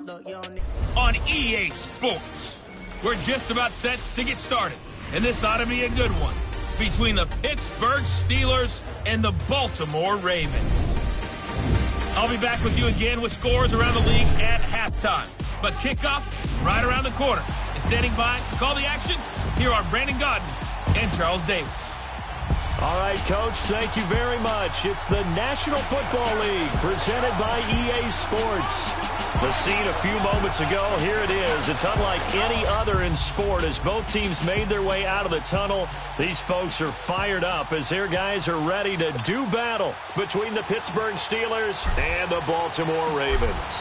On EA Sports. We're just about set to get started, and this ought to be a good one between the Pittsburgh Steelers and the Baltimore Ravens. I'll be back with you again with scores around the league at halftime. But kickoff right around the corner. And standing by to call the action, here are Brandon Gaudin and Charles Davis. All right, Coach, thank you very much. It's the National Football League presented by EA Sports. The scene a few moments ago, here it is. It's unlike any other in sport as both teams made their way out of the tunnel. These folks are fired up as their guys are ready to do battle between the Pittsburgh Steelers and the Baltimore Ravens.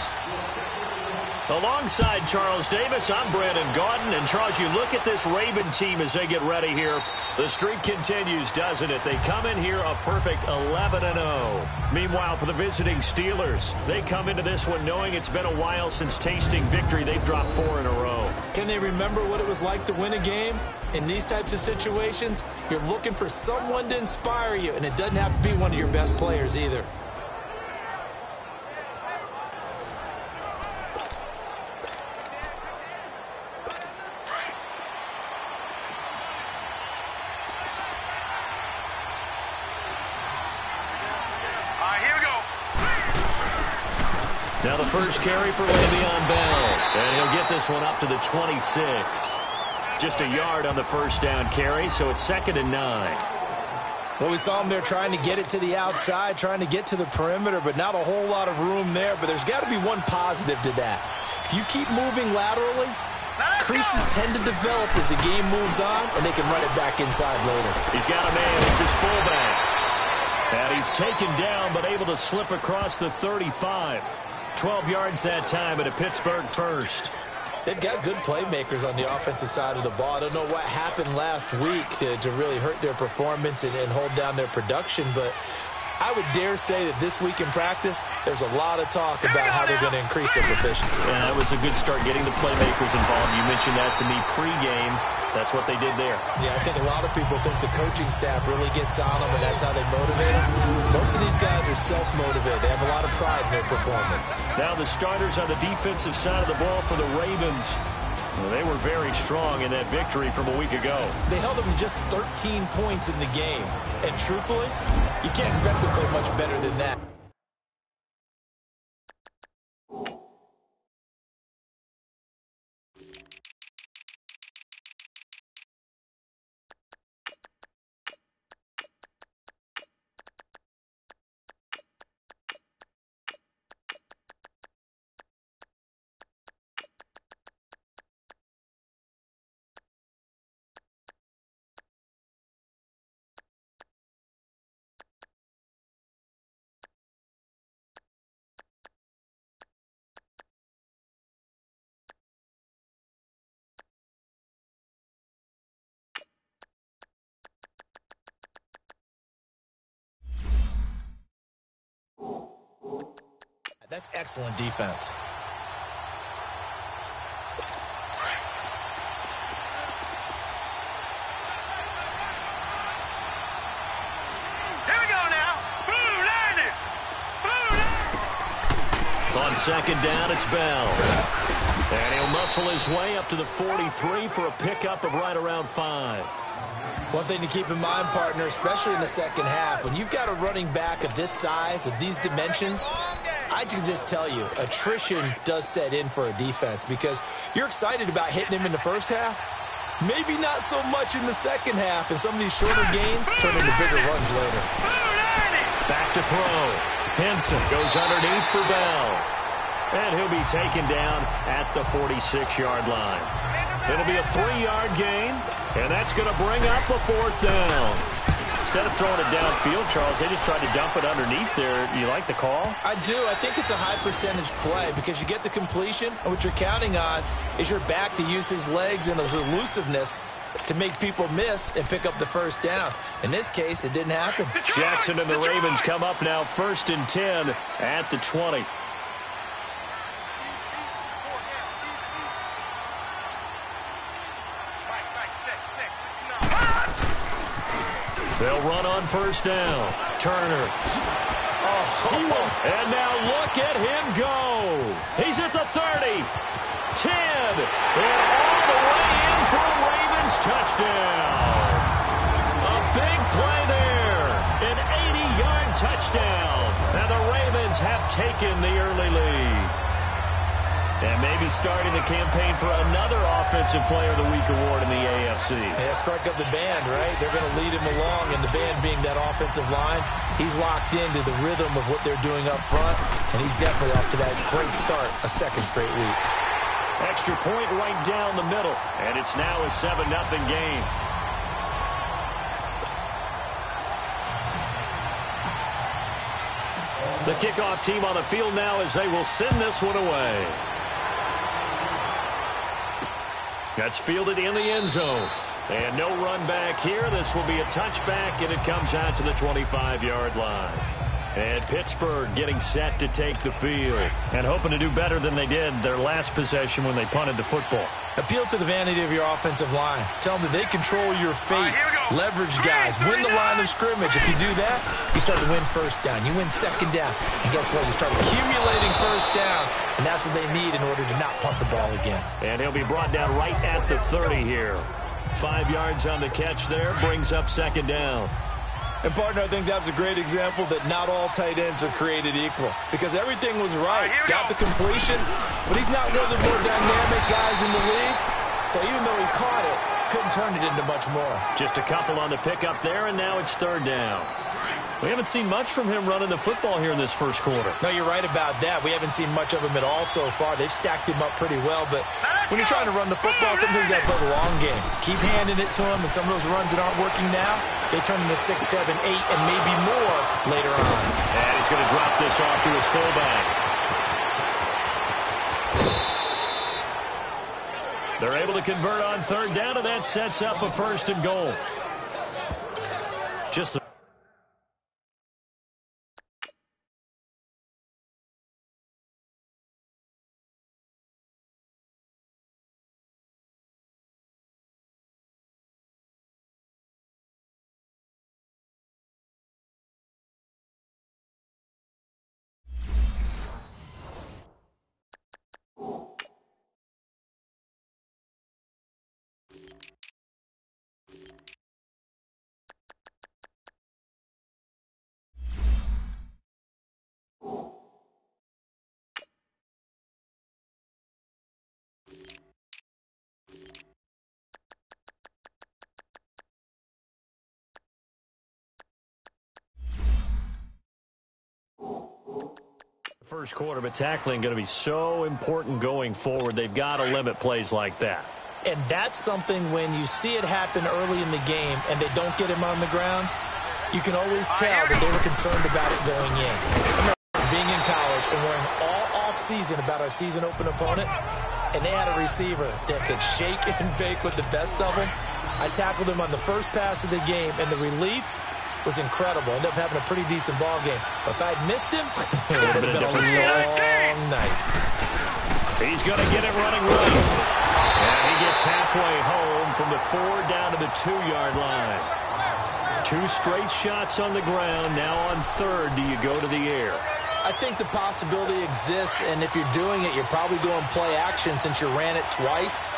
Alongside Charles Davis, I'm Brandon Gaudin. And, Charles, you look at this Raven team as they get ready here. The streak continues, doesn't it? They come in here a perfect 11-0. Meanwhile, for the visiting Steelers, they come into this one knowing it's been a while since tasting victory. They've dropped 4 in a row. Can they remember what it was like to win a game? In these types of situations, you're looking for someone to inspire you, and it doesn't have to be one of your best players either. Now the first carry for Le'Veon Bell, and he'll get this one up to the 26. Just a yard on the first down carry, so it's 2nd and 9. Well, we saw him there trying to get it to the outside, trying to get to the perimeter, but not a whole lot of room there. But there's got to be one positive to that. If you keep moving laterally, creases tend to develop as the game moves on, and they can run it back inside later. He's got a man. It's his fullback. And he's taken down, but able to slip across the 35. 12 yards that time at a Pittsburgh first. They've got good playmakers on the offensive side of the ball. I don't know what happened last week to really hurt their performance and hold down their production, but I would dare say that this week in practice, there's a lot of talk about how they're going to increase their proficiency. Yeah, that was a good start getting the playmakers involved. You mentioned that to me pregame. That's what they did there. Yeah, I think a lot of people think the coaching staff really gets on them, and that's how they motivate them. Most of these guys are self-motivated. They have a lot of pride in their performance. Now the starters on the defensive side of the ball for the Ravens. Well, they were very strong in that victory from a week ago. They held them to just 13 points in the game. And truthfully, you can't expect them to play much better than that. That's excellent defense. Here we go now. Boom, landed. Boom, On 2nd down, it's Bell. And he'll muscle his way up to the 43 for a pickup of right around 5. One thing to keep in mind, partner, especially in the second half, when you've got a running back of this size, of these dimensions, I can just tell you, attrition does set in for a defense because you're excited about hitting him in the first half. Maybe not so much in the second half, and some of these shorter gains turn into bigger runs later. Back to throw. Henson goes underneath for Bell. And he'll be taken down at the 46-yard line. It'll be a 3-yard gain, and that's going to bring up a 4th down. Instead of throwing it downfield, Charles, they just tried to dump it underneath there. You like the call? I do. I think it's a high percentage play because you get the completion, and what you're counting on is your back to use his legs and his elusiveness to make people miss and pick up the first down. In this case, it didn't happen. Jackson and the Ravens come up now 1st and 10 at the 20. They'll run on 1st down. Turner. And now look at him go. He's at the 30, 10, and all the way in for a Ravens touchdown. A big play there, an 80-yard touchdown. And the Ravens have taken the early lead. And maybe starting the campaign for another Offensive Player of the Week award in the AFC. Yeah, strike up the band, right? They're going to lead him along, and the band being that offensive line, he's locked into the rhythm of what they're doing up front, and he's definitely off to that great start, a second straight week. Extra point right down the middle, and it's now a 7-0 game. The kickoff team on the field now as they will send this one away. That's fielded in the end zone. And no run back here. This will be a touchback, and it comes out to the 25-yard line. And Pittsburgh getting set to take the field and hoping to do better than they did their last possession when they punted the football. Appeal to the vanity of your offensive line. Tell them that they control your fate. Leverage guys. Win the line of scrimmage. If you do that, you start to win first down. You win second down. And guess what? You start accumulating first downs. And that's what they need in order to not punt the ball again. And he'll be brought down right at the 30 here. 5 yards on the catch there. Brings up second down. And, partner, I think that was a great example that not all tight ends are created equal. Because everything was right. Got the completion, but he's not one of the more dynamic guys in the league. So even though he caught it, couldn't turn it into much more. Just a couple on the pickup there, and now it's third down. We haven't seen much from him running the football here in this first quarter. No, you're right about that. We haven't seen much of him at all so far. They've stacked him up pretty well, but when you're trying to run the football, sometimes you got to play the long game. Keep handing it to him, and some of those runs that aren't working now, they turn into 6, 7, 8, and maybe more later on. And he's going to drop this off to his fullback. They're able to convert on third down, and that sets up a first and goal. Just the first quarter, but tackling going to be so important going forward. They've got to limit plays like that. And that's something when you see it happen early in the game and they don't get him on the ground, you can always tell that they were concerned about it going in. I remember being in college and worrying all off-season about our season-open opponent, and they had a receiver that could shake and bake with the best of them. I tackled him on the first pass of the game, and the relief was incredible. Ended up having a pretty decent ball game. But if I'd missed him, it would have been a long night. He's going to get it running right. And he gets halfway home from the 4 down to the 2-yard line. 2 straight shots on the ground. Now on third, do you go to the air? I think the possibility exists, and if you're doing it, you're probably going play action since you ran it twice.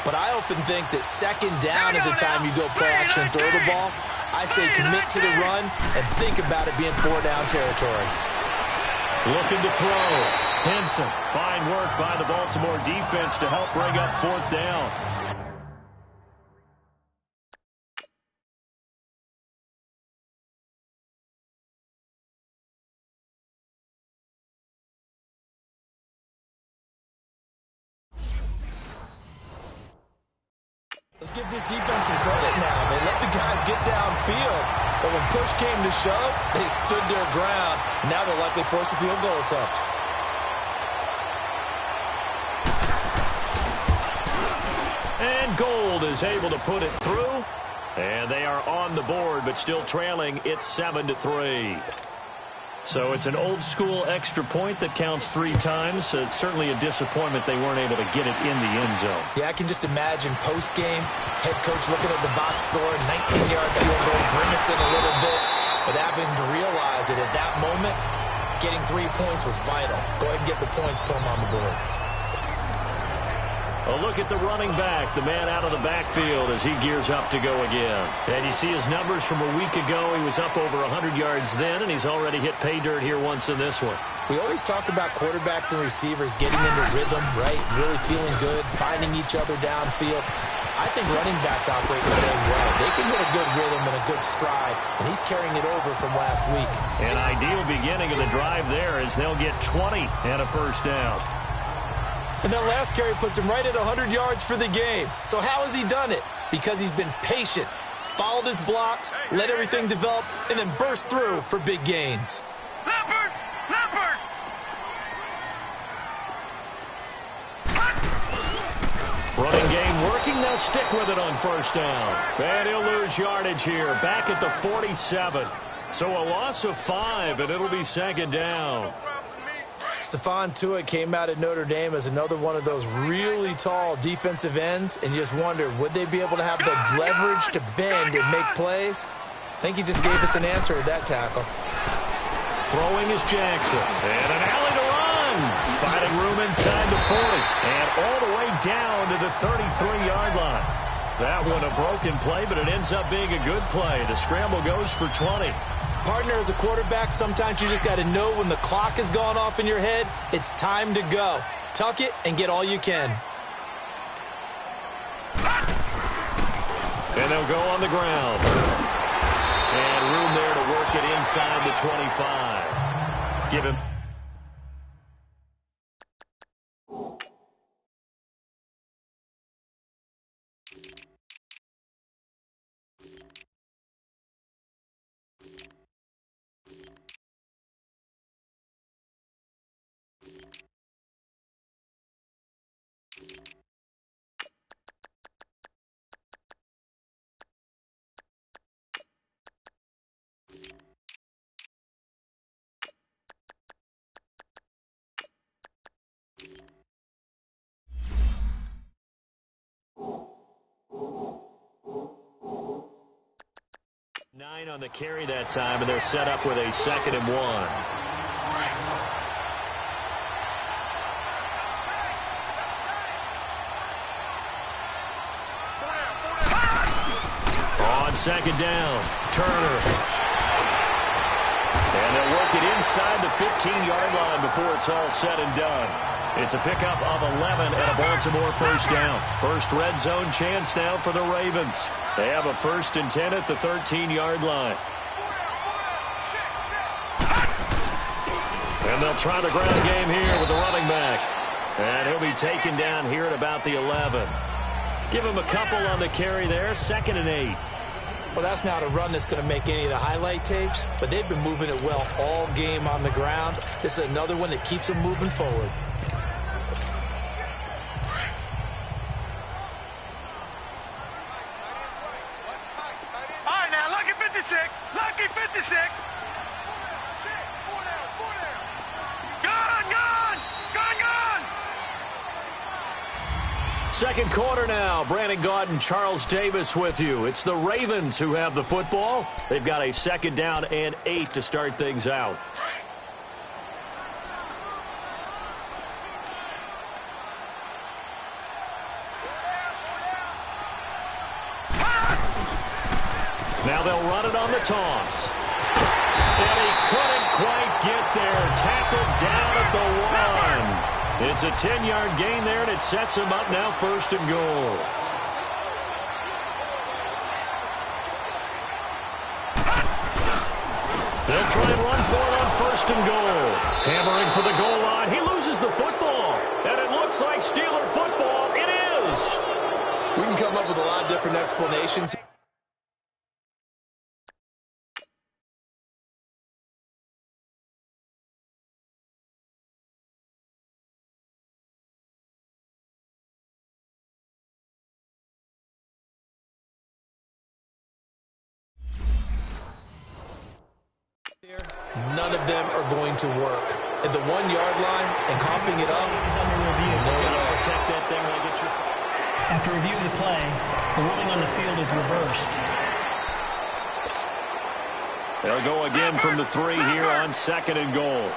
But I often think that second down is a time you go play action and throw the ball. I say commit to the run and think about it being 4-down territory. Looking to throw. Henson, fine work by the Baltimore defense to help bring up 4th down. Let's give this defense some credit now. They let the guys get downfield, but when push came to shove, they stood their ground. And now they'll likely force a field goal attempt. And Gold is able to put it through. And they are on the board, but still trailing. It's 7-3. So it's an old-school extra point that counts 3 times. It's certainly a disappointment they weren't able to get it in the end zone. Yeah, I can just imagine post-game, head coach looking at the box score, 19-yard field goal, grimacing a little bit, but having to realize that at that moment, getting 3 points was vital. Go ahead and get the points, put them on the board. A look at the running back, the man out of the backfield as he gears up to go again. And you see his numbers from a week ago. He was up over 100 yards then, and he's already hit pay dirt here once in this one. We always talk about quarterbacks and receivers getting into rhythm, right? Really feeling good, finding each other downfield. I think running backs operate the same way. They can hit a good rhythm and a good stride, and he's carrying it over from last week. An ideal beginning of the drive there as they'll get 20 and a first down. And that last carry puts him right at 100 yards for the game. So how has he done it? Because he's been patient, followed his blocks, let everything develop, and then burst through for big gains. Leopard! Leopard! Running game working. They'll stick with it on first down. And he'll lose yardage here. Back at the 47. So a loss of 5, and it'll be second down. Stephon Tuitt came out at Notre Dame as another one of those really tall defensive ends, and you just wonder, would they be able to have the leverage to bend and make plays? I think he just gave us an answer at that tackle. Throwing is Jackson. And an alley to run. Finding room inside the 40. And all the way down to the 33-yard line. That one a broken play, but it ends up being a good play. The scramble goes for 20. Partner, as a quarterback, sometimes you just got to know when the clock has gone off in your head, it's time to go. Tuck it and get all you can. And they'll go on the ground. And room there to work it inside the 25. Give him. Nine on the carry that time, and they're set up with a 2nd and 1. On 2nd down, Turner. And they'll work it inside the 15-yard line before it's all said and done. It's a pickup of 11 and a Baltimore first down. First red zone chance now for the Ravens. They have a 1st and 10 at the 13-yard line. And they'll try the ground game here with the running back. And he'll be taken down here at about the 11. Give him a couple on the carry there, 2nd and 8. Well, that's not a run that's going to make any of the highlight tapes, but they've been moving it well all game on the ground. This is another one that keeps them moving forward. All right, now, lucky 56. Lucky 56. Gone, gone, gone, gone. Second quarter now. Brandon Gaudin, Charles Davis with you. It's the Ravens who have the football. They've got a 2nd down and 8 to start things out. Now they'll run it on the toss. And he couldn't quite get there. Tackled down at the 1. It's a 10-yard gain there, and it sets him up now 1st and goal. They'll try and run for it on 1st and goal. Hammering for the goal line. He loses the football. And it looks like Steeler football. It is. We can come up with a lot of different explanations. None of them are going to work. At the 1-yard line and coughing it up. Is under review. Protect that thing when I get your... After review of the play, the ruling on the field is reversed. They'll go again from the 3 here on 2nd and goal.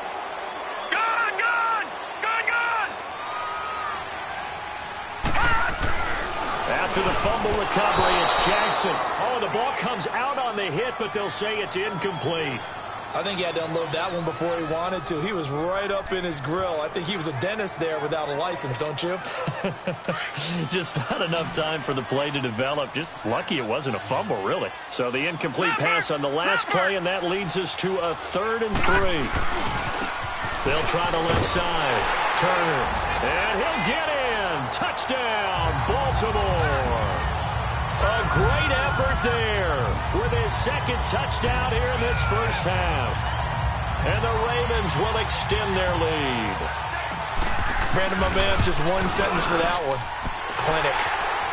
After the fumble recovery, it's Jackson. Oh, the ball comes out on the hit, but they'll say it's incomplete. I think he had to unload that one before he wanted to. He was right up in his grill. I think he was a dentist there without a license, don't you? Just not enough time for the play to develop. Just lucky it wasn't a fumble, really. So the incomplete pass on the last play, and that leads us to a 3rd and 3. They'll try the left side. Turner. And he'll get in. Touchdown, Baltimore. A great effort there with his 2nd touchdown here in this first half. And the Ravens will extend their lead. Brandon, my man, just one sentence for that one. Clinic.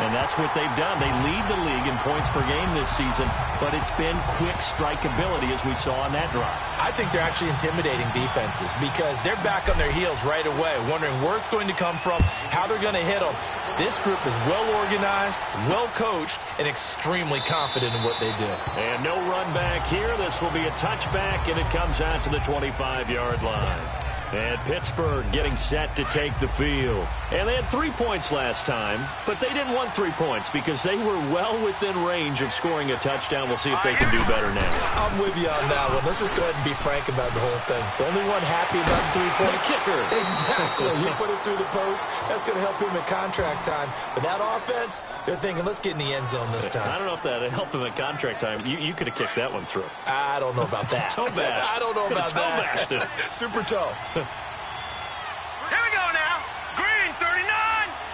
And that's what they've done. They lead the league in points per game this season, but it's been quick strikeability as we saw on that drive. I think they're actually intimidating defenses because they're back on their heels right away, wondering where it's going to come from, how they're going to hit them. This group is well organized, well coached, and extremely confident in what they do. And no run back here. This will be a touchback, and it comes out to the 25-yard line. And Pittsburgh getting set to take the field. And they had 3 points last time, but they didn't want 3 points because they were well within range of scoring a touchdown. We'll see if they can do better now. I'm with you on that one. Let's just go ahead and be frank about the whole thing. The only one happy about the 3-point kicker. Exactly. He put it through the post. That's going to help him in contract time. But that offense, they're thinking, let's get in the end zone this time. I don't know if that helped him in contract time. You could have kicked that one through. I don't know about that. Toe bash. I don't know about that. Toe bashed it. Super toe. Here we go now. Green 39.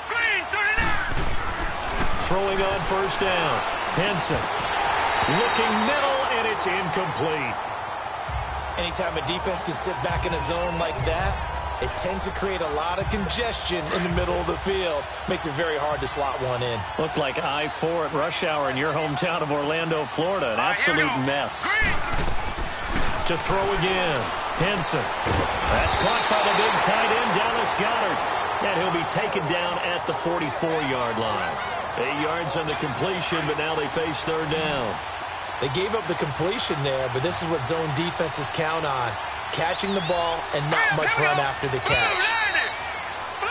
Green 39. Throwing on first down. Henson. Looking middle, and it's incomplete. Anytime a defense can sit back in a zone like that, it tends to create a lot of congestion in the middle of the field. Makes it very hard to slot one in. Looked like I-4 at rush hour in your hometown of Orlando, Florida. An absolute mess. To throw again. Henson. That's caught by the big tight end, Dallas Goedert. And he'll be taken down at the 44-yard line. 8 yards on the completion, but now they face 3rd down. They gave up the completion there, but this is what zone defenses count on. Catching the ball and not much run after the catch.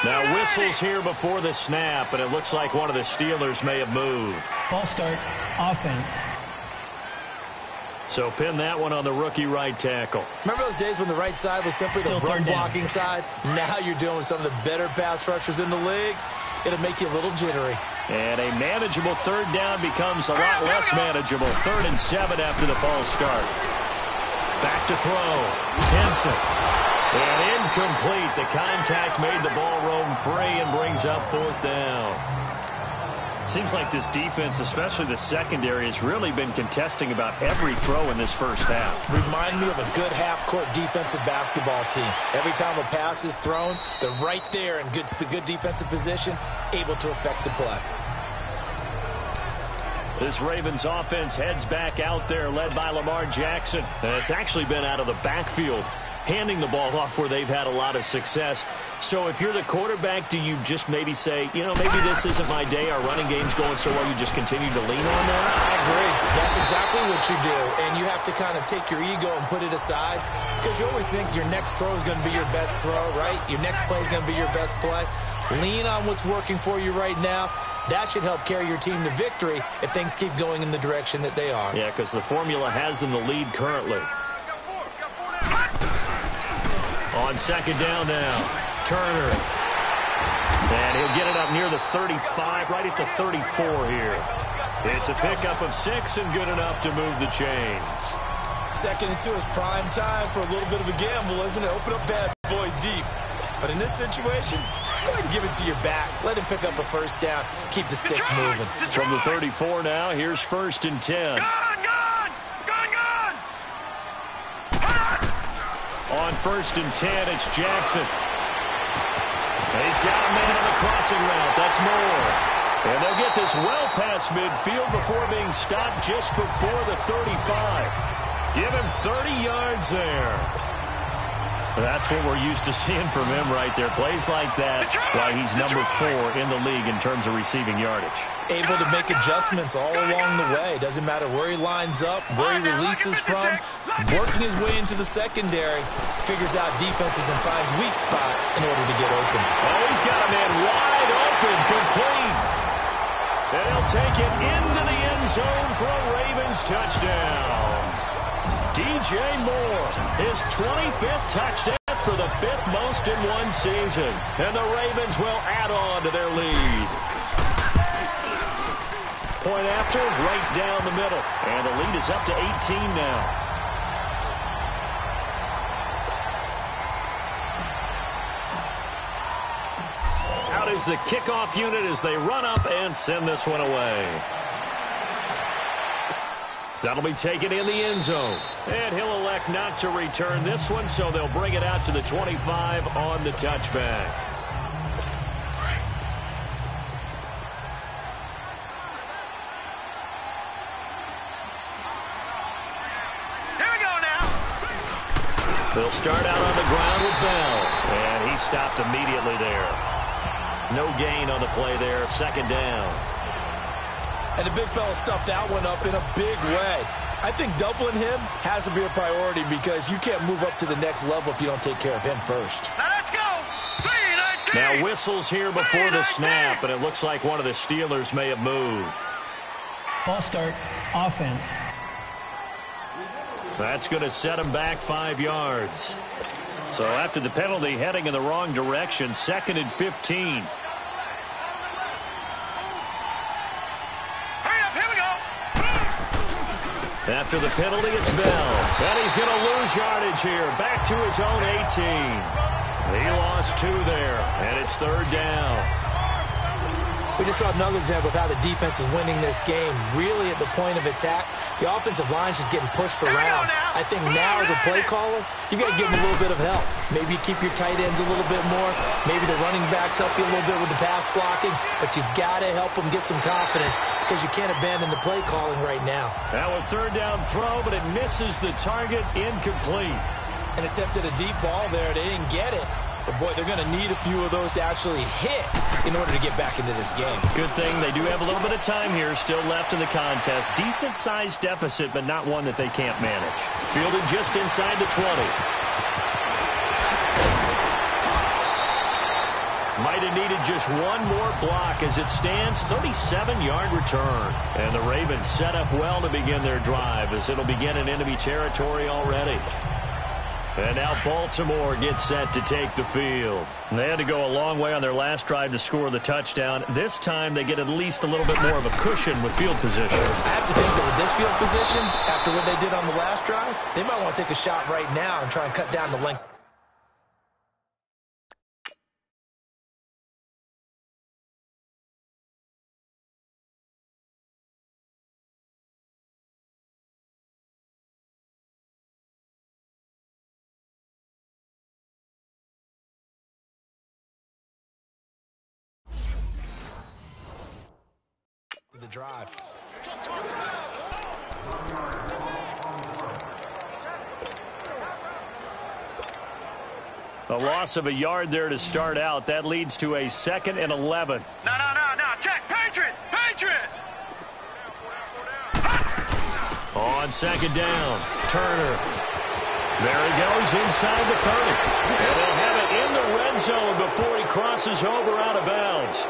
Now whistles here before the snap, and it looks like one of the Steelers may have moved. False start, offense. So pin that one on the rookie right tackle. Remember those days when the right side was simply the run-blocking side? Now you're dealing with some of the better pass rushers in the league. It'll make you a little jittery. And a manageable 3rd down becomes a lot less manageable. 3rd and 7 after the false start. Back to throw. Henson. And incomplete. The contact made the ball roam free and brings up 4th down. Seems like this defense, especially the secondary, has really been contesting about every throw in this first half. Remind me of a good half-court defensive basketball team. Every time a pass is thrown, they're right there in good defensive position, able to affect the play. This Ravens offense heads back out there, led by Lamar Jackson. And it's actually been out of the backfield, handing the ball off where they've had a lot of success. So if you're the quarterback, do you just maybe say, you know, maybe this isn't my day, our running game's going so well, you just continue to lean on that? I agree. That's exactly what you do. And you have to kind of take your ego and put it aside because you always think your next throw is going to be your best throw, right? Your next play is going to be your best play. Lean on what's working for you right now. That should help carry your team to victory if things keep going in the direction that they are. Yeah, because the formula has them the lead currently. On 2nd down now, Turner. And he'll get it up near the 35, right at the 34 here. It's a pickup of 6 and good enough to move the chains. 2nd and 2 is prime time for a little bit of a gamble, isn't it? Open up bad boy deep. But in this situation, go ahead and give it to your back. Let him pick up a first down. Keep the sticks moving. From the 34 now, here's 1st and 10. On 1st and 10, it's Jackson. He's got a man on the crossing route. That's Moore. And they'll get this well past midfield before being stopped just before the 35. Give him 30 yards there. That's what we're used to seeing from him right there. Plays like that, why he's number 4 in the league in terms of receiving yardage. Able to make adjustments all along the way. Doesn't matter where he lines up, where he releases from. Working his way into the secondary. Figures out defenses and finds weak spots in order to get open. Oh, he's got a man wide open, complete. And take it into the end zone for a Ravens touchdown. DJ Moore, his 25th touchdown for the 5th most in one season. And the Ravens will add on to their lead. Point after, right down the middle. And the lead is up to 18 now. Out is the kickoff unit as they run up and send this one away. That'll be taken in the end zone. And he'll elect not to return this one, so they'll bring it out to the 25 on the touchback. Here we go now. They'll start out on the ground with Bell. And he stopped immediately there. No gain on the play there. Second down. And the big fella stuffed that one up in a big way. I think doubling him has to be a priority because you can't move up to the next level if you don't take care of him first. Now let's go. 3-19. Now whistles here before the snap, and it looks like one of the Steelers may have moved. False start, offense. That's going to set him back 5 yards. So after the penalty, heading in the wrong direction, 2nd and 15. After the penalty, it's Bell. And he's going to lose yardage here. Back to his own 18. He lost 2 there, and it's 3rd down. We just saw another example of how the defense is winning this game. Really at the point of attack, the offensive line is just getting pushed around. I think now as a play caller, you've got to give them a little bit of help. Maybe you keep your tight ends a little bit more. Maybe the running backs help you a little bit with the pass blocking. But you've got to help them get some confidence because you can't abandon the play calling right now. Now a 3rd down throw, but it misses the target, incomplete. And attempted a deep ball there. They didn't get it. But, boy, they're going to need a few of those to actually hit in order to get back into this game. Good thing they do have a little bit of time here still left in the contest. Decent-sized deficit, but not one that they can't manage. Fielded just inside the 20. Might have needed just one more block as it stands. 37-yard return. And the Ravens set up well to begin their drive as it'll begin in enemy territory already. And now Baltimore gets set to take the field. They had to go a long way on their last drive to score the touchdown. This time they get at least a little bit more of a cushion with field position. I have to think that with this field position, after what they did on the last drive, they might want to take a shot right now and try and cut down the length. The drive. A loss of a yard there to start out. That leads to a 2nd and 11. No. Check. Patriot. On 2nd down, Turner. There he goes inside the 30. And they'll have it in the red zone before he crosses over out of bounds.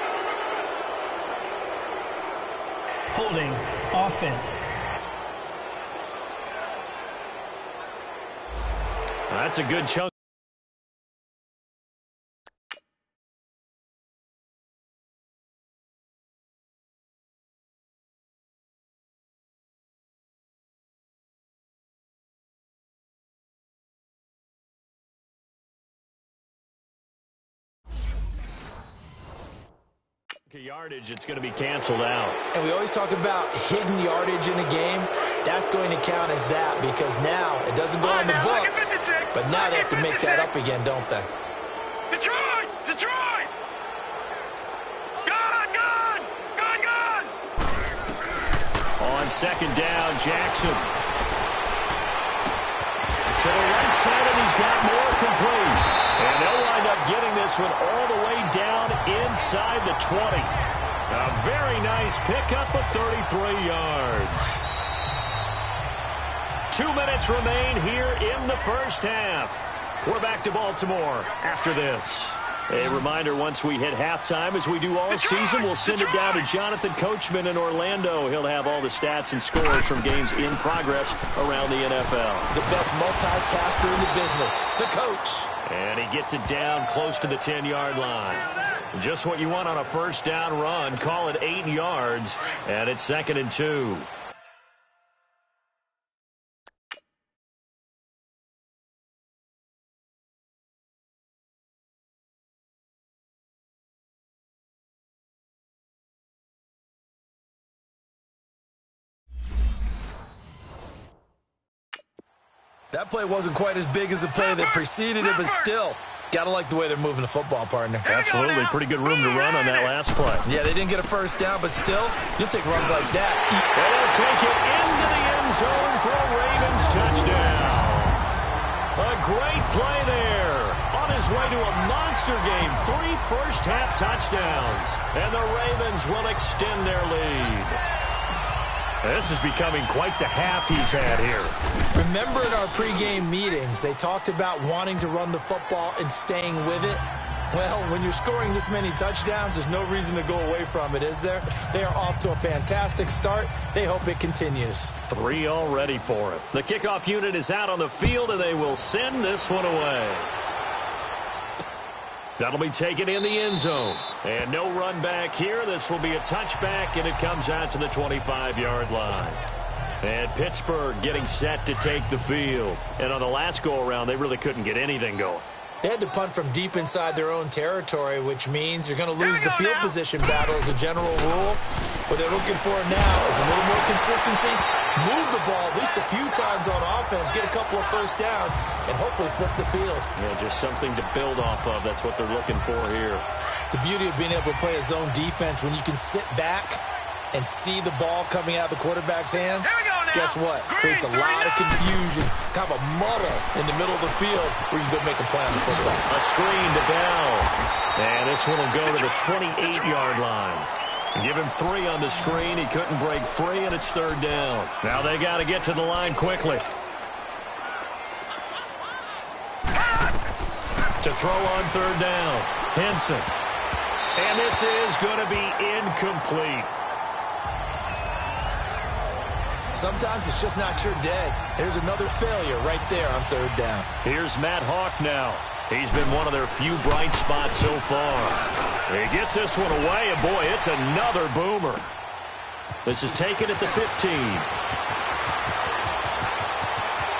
Holding, offense. That's a good chunk. Yardage, it's going to be canceled out. And we always talk about hidden yardage in a game. That's going to count as that because now it doesn't go in the books. But now they have to make that up again, don't they? Detroit! Gone! On 2nd down, Jackson. To the right side, and he's got more complete. And they'll wind up getting this one all the way down inside the 20. A very nice pickup of 33 yards. 2 minutes remain here in the first half. We're back to Baltimore after this. A reminder, once we hit halftime, as we do all season, we'll send it down to Jonathan Coachman in Orlando. He'll have all the stats and scores from games in progress around the NFL. The best multitasker in the business, the coach. And he gets it down close to the 10-yard line. Just what you want on a first down run. Call it 8 yards, and it's 2nd and 2. That play wasn't quite as big as the play that preceded it, but still, gotta like the way they're moving the football, partner. Absolutely. Pretty good room to run on that last play. Yeah, they didn't get a first down, but still, you'll take runs like that. And they'll take it into the end zone for a Ravens touchdown. A great play there. On his way to a monster game. 3 first-half touchdowns. And the Ravens will extend their lead. This is becoming quite the half he's had here. Remember in our pregame meetings, they talked about wanting to run the football and staying with it. Well, when you're scoring this many touchdowns, there's no reason to go away from it, is there? They are off to a fantastic start. They hope it continues. 3 already for him. The kickoff unit is out on the field, and they will send this one away. That'll be taken in the end zone. And no run back here. This will be a touchback, and it comes out to the 25-yard line. And Pittsburgh getting set to take the field. And on the last go-around, they really couldn't get anything going. They had to punt from deep inside their own territory, which means you're going to lose the field position battle as a general rule. What they're looking for now is a little more consistency, move the ball at least a few times on offense, get a couple of first downs, and hopefully flip the field. Yeah, just something to build off of. That's what they're looking for here. The beauty of being able to play a zone defense when you can sit back and see the ball coming out of the quarterback's hands, guess what? Creates a lot of confusion, kind of a muddle in the middle of the field where you can go make a play on the football. A screen to Bell. And this one will go to the 28-yard line. Give him 3 on the screen. He couldn't break free, and it's 3rd down. Now they got to get to the line quickly. To throw on 3rd down. Henson. And this is going to be incomplete. Sometimes it's just not your day. There's another failure right there on 3rd down. Here's Matt Hawk now. He's been one of their few bright spots so far. He gets this one away, and boy, it's another boomer. This is taken at the 15.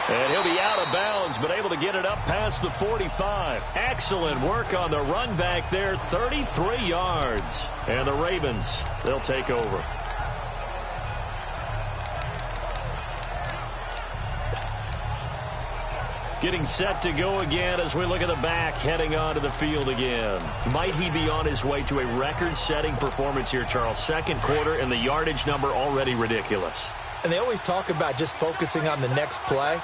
And he'll be out of bounds, but able to get it up past the 45. Excellent work on the run back there, 33 yards. And the Ravens, they'll take over. Getting set to go again as we look at the back, heading onto the field again. Might he be on his way to a record-setting performance here, Charles? 2nd quarter, and the yardage number already ridiculous. And they always talk about just focusing on the next play.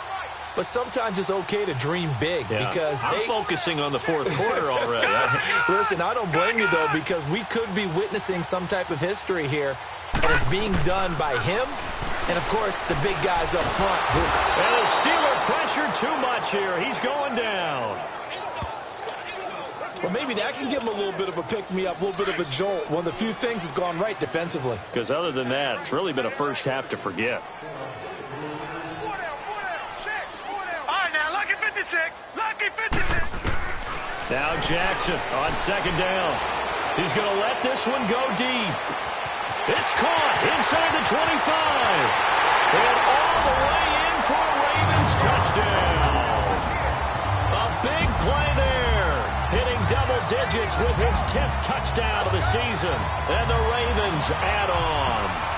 But sometimes it's okay to dream big because I'm focusing on the 4th quarter already. Listen, I don't blame you, though, because we could be witnessing some type of history here. And it's being done by him and, of course, the big guys up front. And the Steeler pressure too much here. He's going down. Well, maybe that can give him a little bit of a pick-me-up, a little bit of a jolt. One of the few things that's gone right defensively. Because other than that, it's really been a first half to forget. Lucky 56. Now Jackson on 2nd down. He's going to let this one go deep. It's caught inside the 25. And all the way in for a Ravens touchdown. A big play there. Hitting double digits with his 10th touchdown of the season. And the Ravens add on.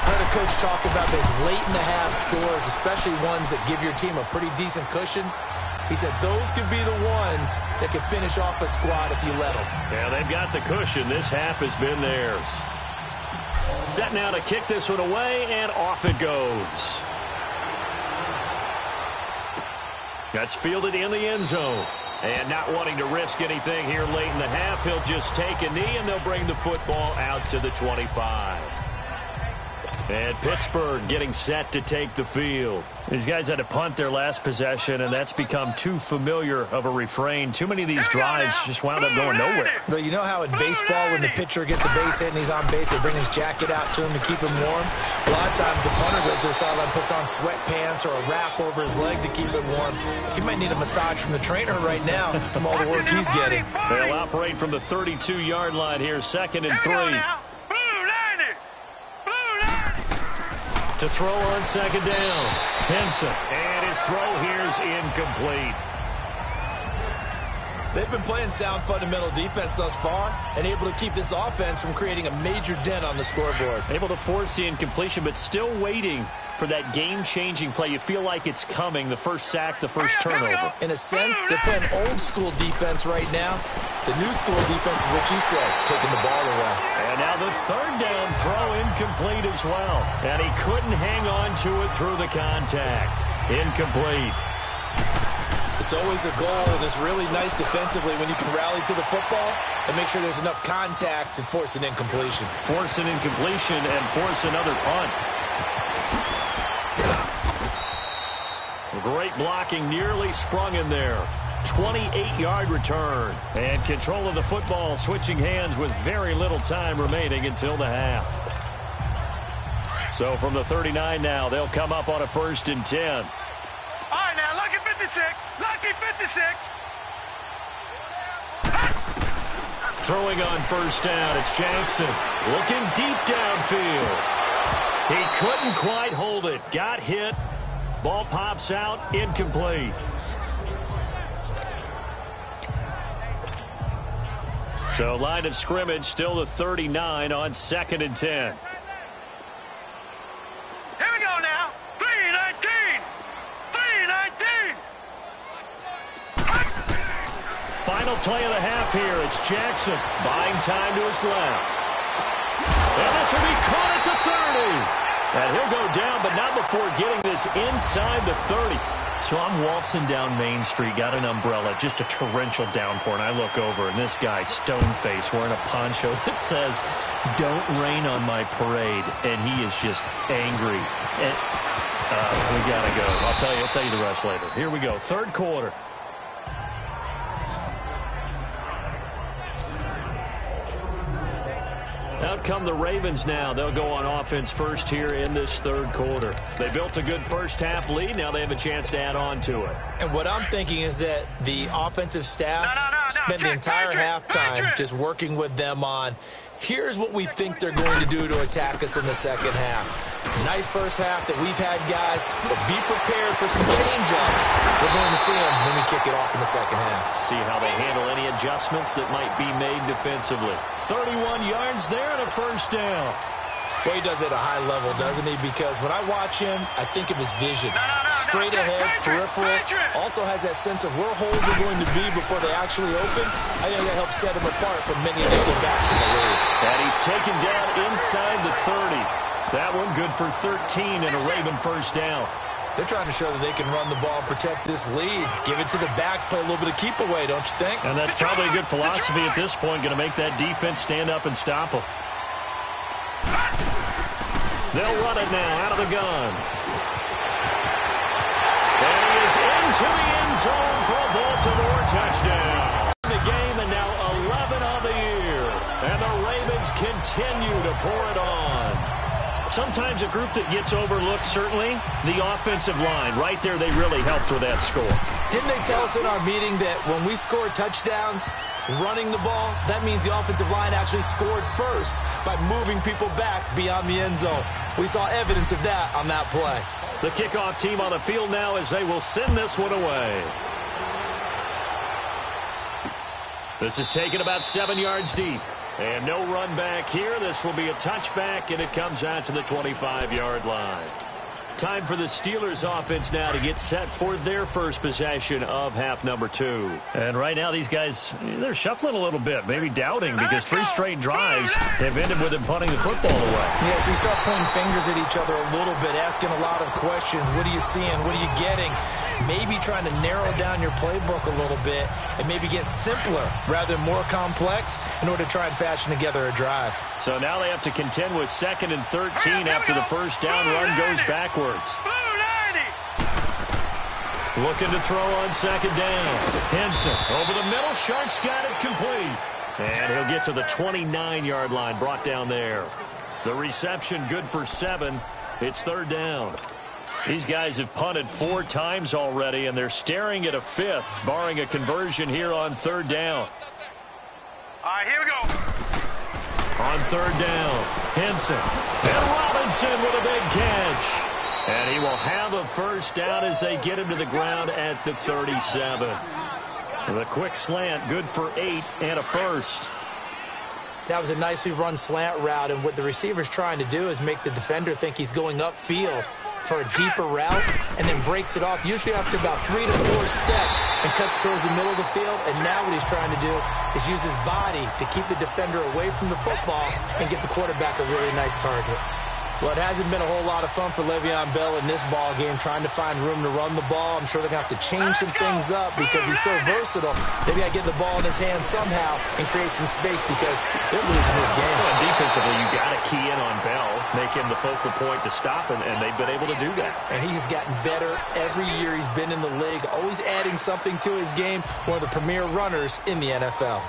Heard a coach talk about those late-in-the-half scores, especially ones that give your team a pretty decent cushion. He said those could be the ones that can finish off a squad if you let them. Yeah, they've got the cushion. This half has been theirs. Set now to kick this one away, and off it goes. That's fielded in the end zone. And not wanting to risk anything here late in the half, he'll just take a knee, and they'll bring the football out to the 25. And Pittsburgh getting set to take the field. These guys had to punt their last possession, and that's become too familiar of a refrain. Too many of these drives just wound up going nowhere. But you know how in baseball, when the pitcher gets a base hit and he's on base, they bring his jacket out to him to keep him warm? A lot of times the punter goes to the sideline, puts on sweatpants or a wrap over his leg to keep it warm. He might need a massage from the trainer right now from all the work he's getting. They'll operate from the 32-yard line here, 2nd and 3. To throw on 2nd down. Henson. And his throw here is incomplete. They've been playing sound fundamental defense thus far and able to keep this offense from creating a major dent on the scoreboard. Able to force the incompletion, but still waiting for that game-changing play. You feel like it's coming, the first sack, the first turnover. In a sense, they're playing old-school defense right now. The new school defense is what you said, taking the ball away. And now the 3rd down throw incomplete as well. And he couldn't hang on to it through the contact. Incomplete. It's always a goal, and it's really nice defensively when you can rally to the football and make sure there's enough contact to force an incompletion. Force an incompletion and force another punt. Great blocking, nearly sprung in there. 28-yard return. And control of the football, switching hands with very little time remaining until the half. So from the 39 now, they'll come up on a 1st and 10. All right, now, lucky 56. Lucky 56. Throwing on 1st down, it's Jackson. Looking deep downfield. He couldn't quite hold it. Got hit. Ball pops out, incomplete. So line of scrimmage, still the 39 on 2nd and 10. Here we go now. 3-19. 3-19. Final play of the half here. It's Jackson buying time to his left. And this will be caught at the 30. And he'll go down, but not before getting this inside the 30. So I'm waltzing down Main Street, got an umbrella, just a torrential downpour, and I look over, and this guy, stone-faced, wearing a poncho that says, "Don't rain on my parade," and he is just angry. And, we got to go. I'll tell you the rest later. Here we go, 3rd quarter. Out come the Ravens now. They'll go on offense first here in this 3rd quarter. They built a good first-half lead. Now they have a chance to add on to it. And what I'm thinking is that the offensive staff spent the entire halftime just working with them on, here's what we think they're going to do to attack us in the 2nd half. Nice first half that we've had, guys, but be prepared for some change-ups. We're going to see them when we kick it off in the 2nd half. See how they handle any adjustments that might be made defensively. 31 yards there and a 1st down. Well, he does it at a high level, doesn't he? Because when I watch him, I think of his vision. Straight ahead, peripheral. Also has that sense of where holes are going to be before they actually open. I think that helps set him apart from many of the backs in the league. And he's taken down inside the 30. That one good for 13 and a Raven 1st down. They're trying to show that they can run the ball, protect this lead. Give it to the backs, play a little bit of keep away, don't you think? And that's probably a good philosophy at this point, going to make that defense stand up and stop them. They'll run it now out of the gun. And he is into the end zone for a Baltimore touchdown. The game, and now 11 on the year. And the Ravens continue to pour it on. Sometimes a group that gets overlooked, certainly, the offensive line. Right there, they really helped with that score. Didn't they tell us in our meeting that when we score touchdowns running the ball, that means the offensive line actually scored first by moving people back beyond the end zone? We saw evidence of that on that play. The kickoff team on the field now as they will send this one away. This is taken about 7 yards deep. And no run back here. This will be a touchback, and it comes out to the 25-yard line. Time for the Steelers offense now to get set for their first possession of half number 2. And right now these guys, they're shuffling a little bit, maybe doubting, because 3 straight drives have ended with them punting the football away. Yeah, so you start pointing fingers at each other a little bit, asking a lot of questions. What are you seeing? What are you getting? maybe trying to narrow down your playbook a little bit and maybe get simpler rather than more complex in order to try and fashion together a drive. So now they have to contend with 2nd and 13 after the first down run goes backwards. Looking to throw on 2nd down. Henson over the middle. Sharp's got it complete. And he'll get to the 29-yard line, brought down there. The reception good for 7. It's 3rd down. These guys have punted 4 times already, and they're staring at a 5th, barring a conversion here on 3rd down. All right, here we go. On 3rd down, Henson. And Robinson with a big catch. And he will have a first down as they get him to the ground at the 37. The quick slant, good for 8 and a first. That was a nicely run slant route, and what the receiver's trying to do is make the defender think he's going upfield for a deeper route and then breaks it off, usually after about 3 to 4 steps, and cuts towards the middle of the field. And now what he's trying to do is use his body to keep the defender away from the football and get the quarterback a really nice target. Well, it hasn't been a whole lot of fun for Le'Veon Bell in this ball game, trying to find room to run the ball. I'm sure they're going to have to change some things up because he's so versatile. They've got to get the ball in his hand somehow and create some space because they're losing this game. Well, defensively, you got to key in on Bell, make him the focal point to stop him, and they've been able to do that. And he has gotten better every year he's been in the league, always adding something to his game, one of the premier runners in the NFL.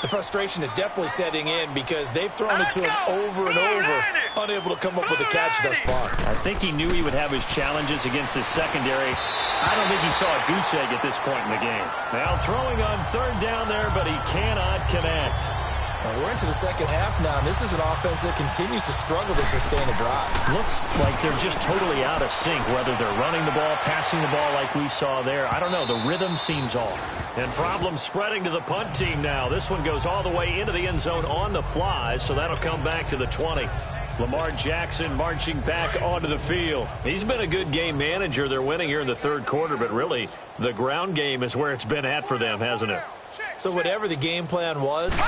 The frustration is definitely setting in because they've thrown it to him over and over, unable to come up with a catch thus far. I think he knew he would have his challenges against his secondary. I don't think he saw a goose egg at this point in the game. Now throwing on 3rd down there, but he cannot connect. And we're into the second half now, and this is an offense that continues to struggle to sustain a drive. Looks like they're just totally out of sync, whether they're running the ball, passing the ball like we saw there. I don't know. The rhythm seems off. And problems spreading to the punt team now. This one goes all the way into the end zone on the fly, so that'll come back to the 20. Lamar Jackson marching back onto the field. He's been a good game manager. They're winning here in the 3rd quarter, but really the ground game is where it's been at for them, hasn't it? So whatever the game plan was,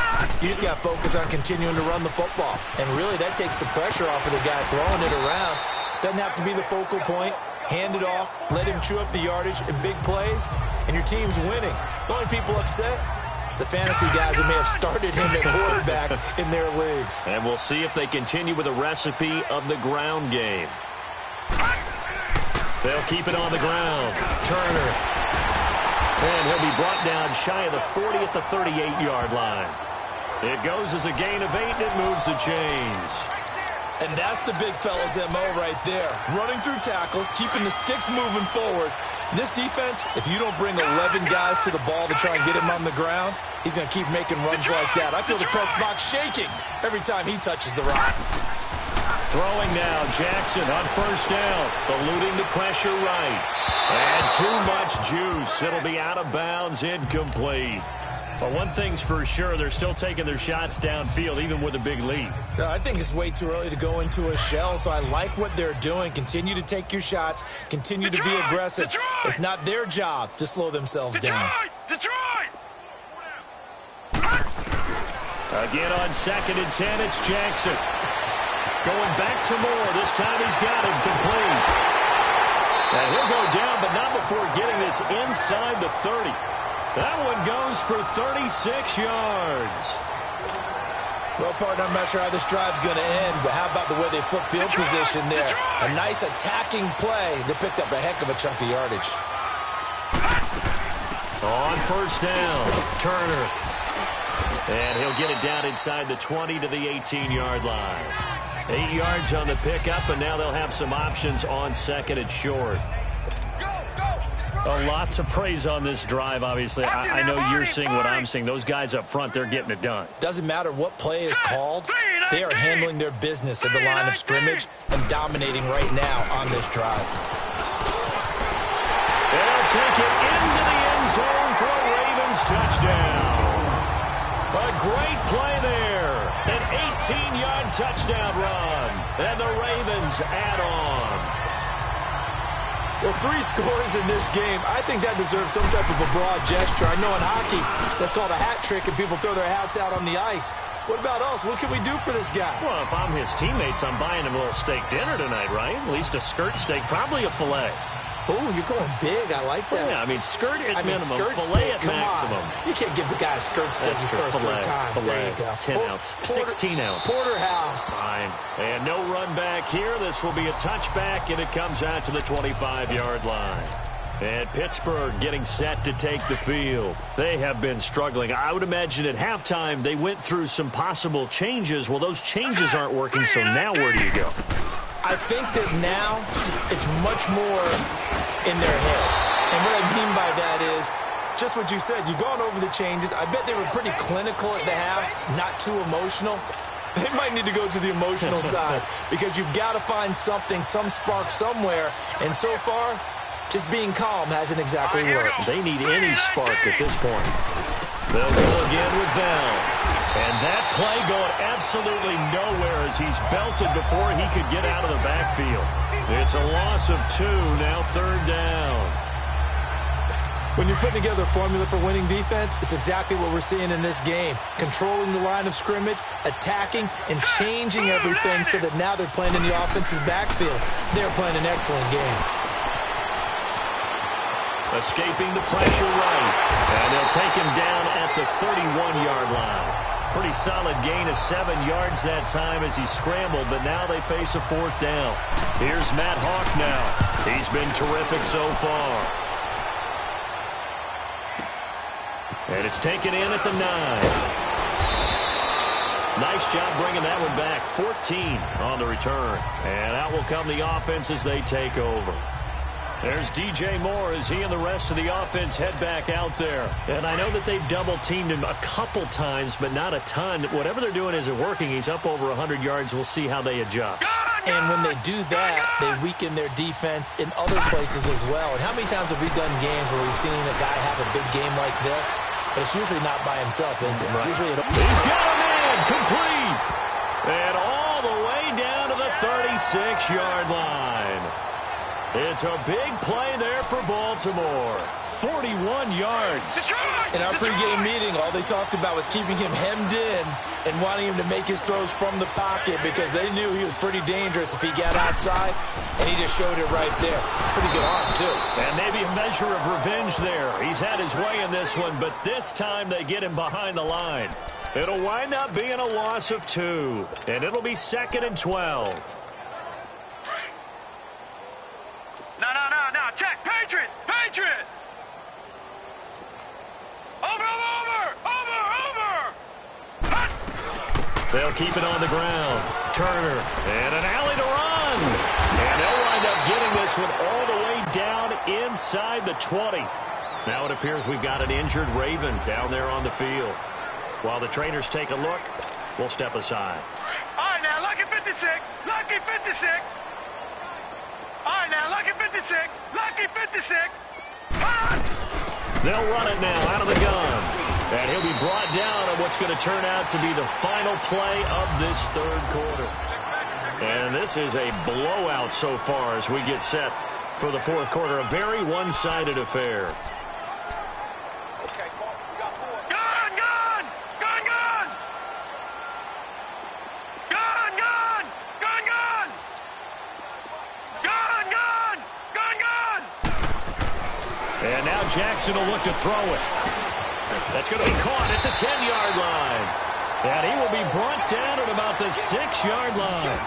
you just got to focus on continuing to run the football. And really that takes the pressure off of the guy throwing it around. Doesn't have to be the focal point. Hand it off, let him chew up the yardage in big plays, and your team's winning. The only people upset, the fantasy guys who may have started him at quarterback in their leagues. And we'll see if they continue with a recipe of the ground game. They'll keep it on the ground. Turner. And he'll be brought down shy of the 40 at the 38-yard line. It goes as a gain of 8, and it moves the chains. And that's the big fella's MO right there. Running through tackles, keeping the sticks moving forward. This defense, if you don't bring 11 guys to the ball to try and get him on the ground, he's going to keep making runs like that. I feel the press box shaking every time he touches the rock. Throwing now, Jackson on 1st down, eluding the pressure right. And too much juice. It'll be out of bounds, incomplete. But one thing's for sure, they're still taking their shots downfield, even with a big lead. I think it's way too early to go into a shell, so I like what they're doing. Continue to take your shots. Continue to be aggressive. Detroit! It's not their job to slow themselves down. Detroit! Again on 2nd and 10, it's Jackson. Going back to Moore. This time he's got him complete. And he'll go down, but not before getting this inside the 30. That one goes for 36 yards. Well, partner, I'm not sure how this drive's going to end, but how about the way they flip field position there? A nice attacking play that picked up a heck of a chunk of yardage. On 1st down, Turner. And he'll get it down inside the 20 to the 18-yard line. 8 yards on the pickup, and now they'll have some options on 2nd and short. A lot to praise on this drive, obviously. I know you're seeing what I'm seeing. Those guys up front, they're getting it done. Doesn't matter what play is called. They are handling their business at the line of scrimmage and dominating right now on this drive. They'll take it into the end zone for a Ravens touchdown. A great play there. An 18-yard touchdown run. And the Ravens add on. Well, 3 scores in this game. I think that deserves some type of a broad gesture. I know in hockey, that's called a hat trick, and people throw their hats out on the ice. What about us? What can we do for this guy? Well, if I'm his teammates, I'm buying him a little steak dinner tonight, right? At least a skirt steak, probably a filet. Oh, you're going big. I like that. Yeah, I mean, skirt at minimum, skirt fillet steak. at Come maximum. on. You can't give the guy a skirt steak his first 3 times. There you go. 10 ounce, 16 ounce. Porterhouse. Fine. And no run back here. This will be a touchback, and it comes out to the 25-yard line. And Pittsburgh getting set to take the field. They have been struggling. I would imagine at halftime they went through some possible changes. Well, those changes aren't working, so now where do you go? I think that now it's much more in their head. And what I mean by that is just what you said. You've gone over the changes. I bet they were pretty clinical at the half, not too emotional. They might need to go to the emotional side because you've got to find something, some spark somewhere. And so far, just being calm hasn't exactly worked. They need any spark at this point. They'll go again with Bell. And that play going absolutely nowhere as he's belted before he could get out of the backfield. It's a loss of 2, now 3rd down. When you're putting together a formula for winning defense, it's exactly what we're seeing in this game. Controlling the line of scrimmage, attacking, and changing everything so that now they're playing in the offense's backfield. They're playing an excellent game. Escaping the pressure right. And they'll take him down at the 31-yard line. Pretty solid gain of 7 yards that time as he scrambled, but now they face a 4th down. Here's Matt Hawk now. He's been terrific so far. And it's taken in at the 9. Nice job bringing that one back. 14 on the return. And out will come the offense as they take over. There's DJ Moore as he and the rest of the offense head back out there. And I know that they've double-teamed him a couple times, but not a ton. Whatever they're doing isn't working. He's up over 100 yards. We'll see how they adjust. And when they do that, they weaken their defense in other places as well. And how many times have we done games where we've seen a guy have a big game like this? But it's usually not by himself, is it? Right. Usually He's got a man complete. And all the way down to the 36-yard line. It's a big play there for Baltimore. 41 yards. In our pregame meeting, all they talked about was keeping him hemmed in and wanting him to make his throws from the pocket because they knew he was pretty dangerous if he got outside, and he just showed it right there. Pretty good arm, too. And maybe a measure of revenge there. He's had his way in this one, but this time they get him behind the line. It'll wind up being a loss of 2, and it'll be 2nd and 12. No. Check. Patriot. Over. They'll keep it on the ground. Turner. And an alley to run. And they'll wind up getting this one all the way down inside the 20. Now it appears we've got an injured Raven down there on the field. While the trainers take a look, we'll step aside. All right, now, lucky 56. Lucky 56. All right, now, lucky 56. Lucky 56. They'll run it now out of the gun. And he'll be brought down on what's going to turn out to be the final play of this 3rd quarter. And this is a blowout so far as we get set for the 4th quarter. A very one-sided affair. And now Jackson will look to throw it. That's going to be caught at the 10-yard line. And he will be brought down at about the 6-yard line.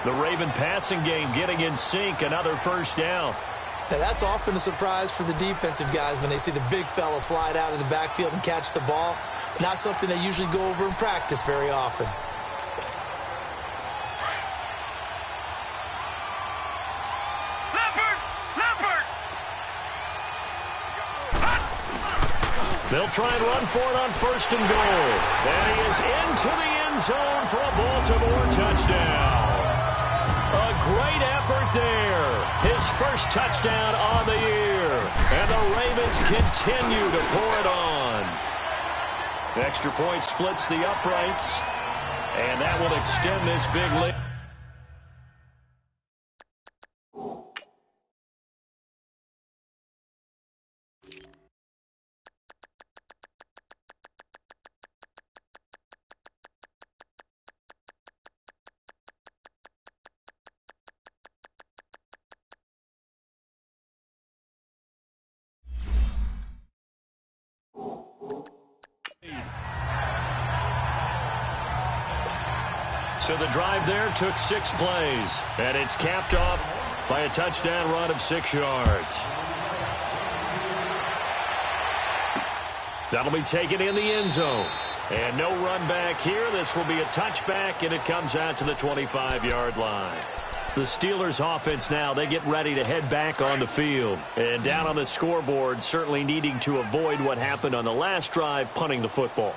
The Raven passing game getting in sync. Another 1st down. Now, that's often a surprise for the defensive guys when they see the big fella slide out of the backfield and catch the ball. Not something they usually go over in practice very often. They'll try and run for it on 1st and goal. And he is into the end zone for a Baltimore touchdown. A great effort there. His first touchdown on the year. And the Ravens continue to pour it on. Extra point splits the uprights. And that will extend this big lead. So the drive there took 6 plays, and it's capped off by a touchdown run of 6 yards. That'll be taken in the end zone. And no run back here. This will be a touchback, and it comes out to the 25-yard line. The Steelers offense now, they get ready to head back on the field. And down on the scoreboard, certainly needing to avoid what happened on the last drive, punting the football.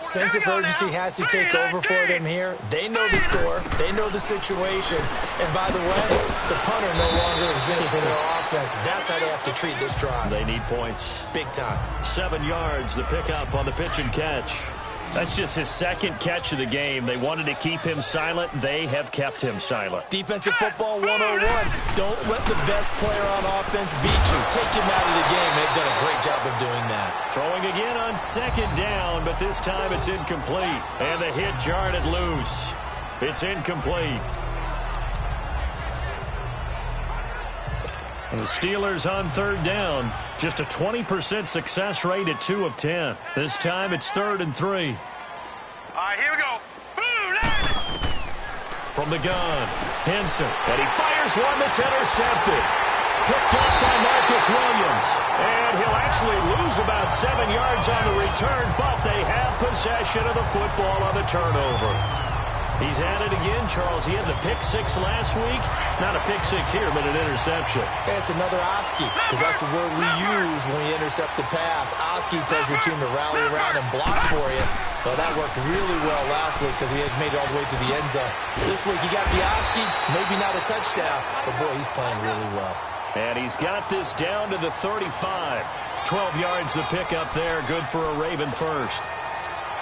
Sense of urgency has to take over for them here. They know the score. They know the situation. And by the way, the punter no longer exists for their offense. That's how they have to treat this drive. They need points. Big time. 7 yards, the pickup on the pitch and catch. That's just his second catch of the game. They wanted to keep him silent. They have kept him silent. Defensive football 101. Don't let the best player on offense beat you. Take him out of the game. They've done a great job of doing that. Throwing again on 2nd down, but this time it's incomplete. And the hit jarred it loose. It's incomplete. And the Steelers on 3rd down. Just a 20% success rate at 2 of 10. This time it's 3rd and 3. All right, here we go. From the gun, Henson. And he fires one that's intercepted. Picked up by Marcus Williams. And he'll actually lose about 7 yards on the return, but they have possession of the football on the turnover. He's at it again, Charles. He had the pick 6 last week. Not a pick 6 here, but an interception. Hey, it's another Oski, because that's the word we use when we intercept the pass. Oski tells your team to rally around and block for you. Well, that worked really well last week because he had made it all the way to the end zone. This week, he got the Oski, maybe not a touchdown, but boy, he's playing really well. And he's got this down to the 35. 12 yards the pickup there. Good for a Raven first.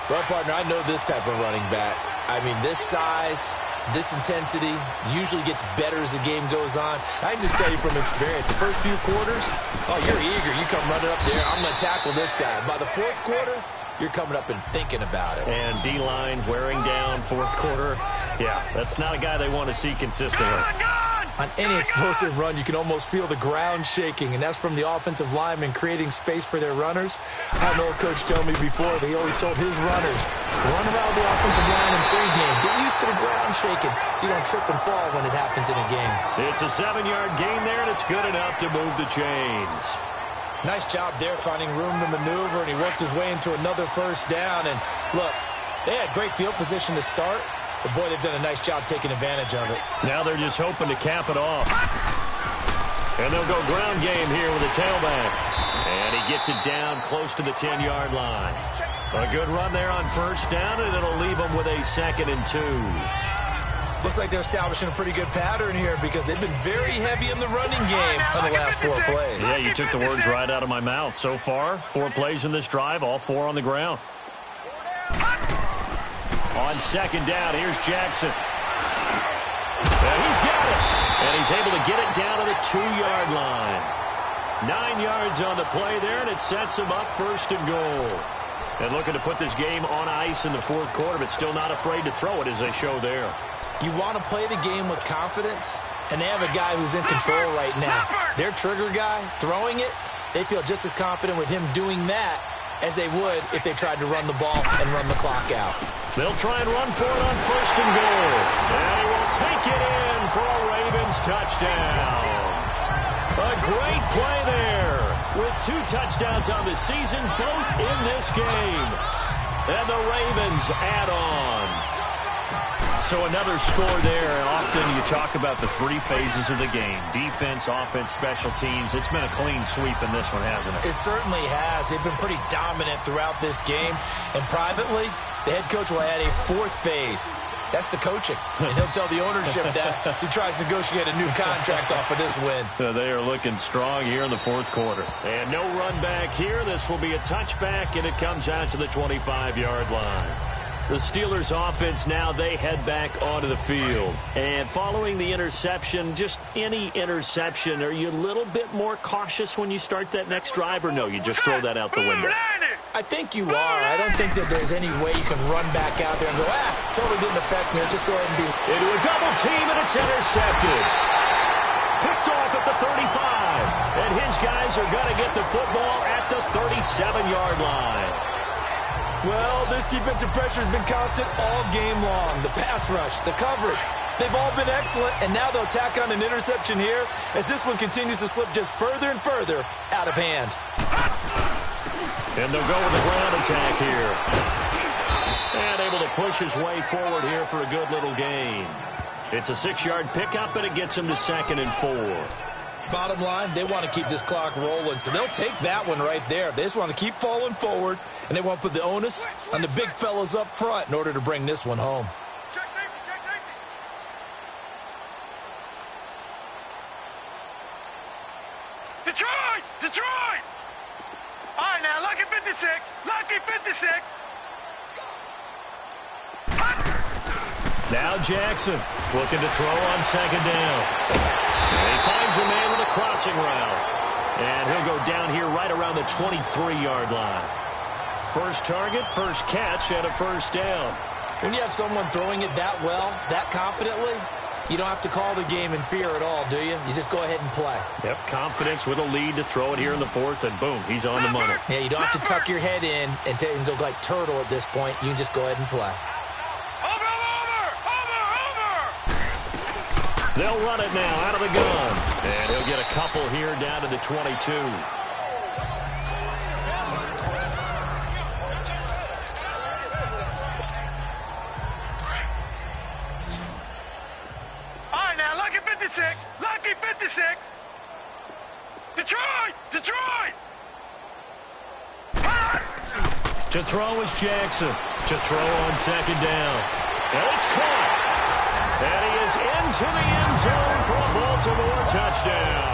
Well, partner, I know this type of running back. I mean, this size, this intensity usually gets better as the game goes on. I can just tell you from experience, the first few quarters, oh, you're eager. You come running up there. I'm going to tackle this guy. By the 4th quarter, you're coming up and thinking about it. And D-line wearing down 4th quarter. Yeah, that's not a guy they want to see consistently. On any explosive run, you can almost feel the ground shaking, and that's from the offensive linemen creating space for their runners. I had an old coach tell me before, they always told his runners, run around the offensive line in pregame. Get used to the ground shaking so you don't trip and fall when it happens in a game. It's a 7-yard gain there, and it's good enough to move the chains. Nice job there finding room to maneuver, and he worked his way into another 1st down. And look, they had great field position to start. But, boy, they've done a nice job taking advantage of it. Now they're just hoping to cap it off. And they'll go ground game here with a tailback. And he gets it down close to the 10-yard line. A good run there on 1st down, and it'll leave them with a 2nd and 2. Looks like they're establishing a pretty good pattern here because they've been very heavy in the running game on the last 4 plays. Yeah, you took the words right out of my mouth. So far, 4 plays in this drive, all 4 on the ground. On 2nd down, here's Jackson. And he's got it. And he's able to get it down to the 2-yard line. 9 yards on the play there, and it sets him up 1st and goal. And looking to put this game on ice in the 4th quarter, but still not afraid to throw it as they show there. You want to play the game with confidence, and they have a guy who's in control right now. Their trigger guy, throwing it, they feel just as confident with him doing that as they would if they tried to run the ball and run the clock out. They'll try and run for it on 1st and goal. And he will take it in for a Ravens touchdown. A great play there with 2 touchdowns on the season, both in this game. And the Ravens add on. So another score there. Often you talk about the 3 phases of the game. Defense, offense, special teams. It's been a clean sweep in this one, hasn't it? It certainly has. They've been pretty dominant throughout this game. And privately, the head coach will add a 4th phase. That's the coaching. And he'll tell the ownership that as he tries to negotiate a new contract off of this win. They are looking strong here in the 4th quarter. And no run back here. This will be a touchback, and it comes out to the 25-yard line. The Steelers offense now, they head back onto the field. And following the interception, just any interception, are you a little bit more cautious when you start that next drive, or no, you just throw that out the window? I think you are. I don't think that there's any way you can run back out there and go, totally didn't affect me. Let's just go ahead and be into a double team, and it's intercepted. Picked off at the 35. And his guys are going to get the football at the 37-yard line. Well, this defensive pressure has been constant all game long. The pass rush, the coverage, they've all been excellent, and now they'll tack on an interception here as this one continues to slip just further and further out of hand. And they'll go with the ground attack here. And able to push his way forward here for a good little gain. It's a 6-yard pickup, and it gets him to 2nd and 4. Bottom line, they want to keep this clock rolling, so they'll take that one right there. They just want to keep falling forward, and they want to put the onus on the big fellas up front in order to bring this one home. Check safety, check safety. Detroit! Detroit! All right, now, lucky 56. Lucky 56. Now Jackson looking to throw on 2nd down. And he finds a man with a crossing route. And he'll go down here right around the 23-yard line. First target, first catch, and a first down. When you have someone throwing it that well, that confidently, you don't have to call the game in fear at all, do you? You just go ahead and play. Yep, confidence with a lead to throw it here in the 4th, and boom, he's on the money. Yeah, you don't have to tuck your head in and go like turtle at this point. You can just go ahead and play. They'll run it now out of the gun. And he'll get a couple here down to the 22. All right, now, lucky 56. Lucky 56. Detroit! Detroit! To throw is Jackson. To throw on 2nd down. And it's caught. And he is into the end zone for a Baltimore touchdown.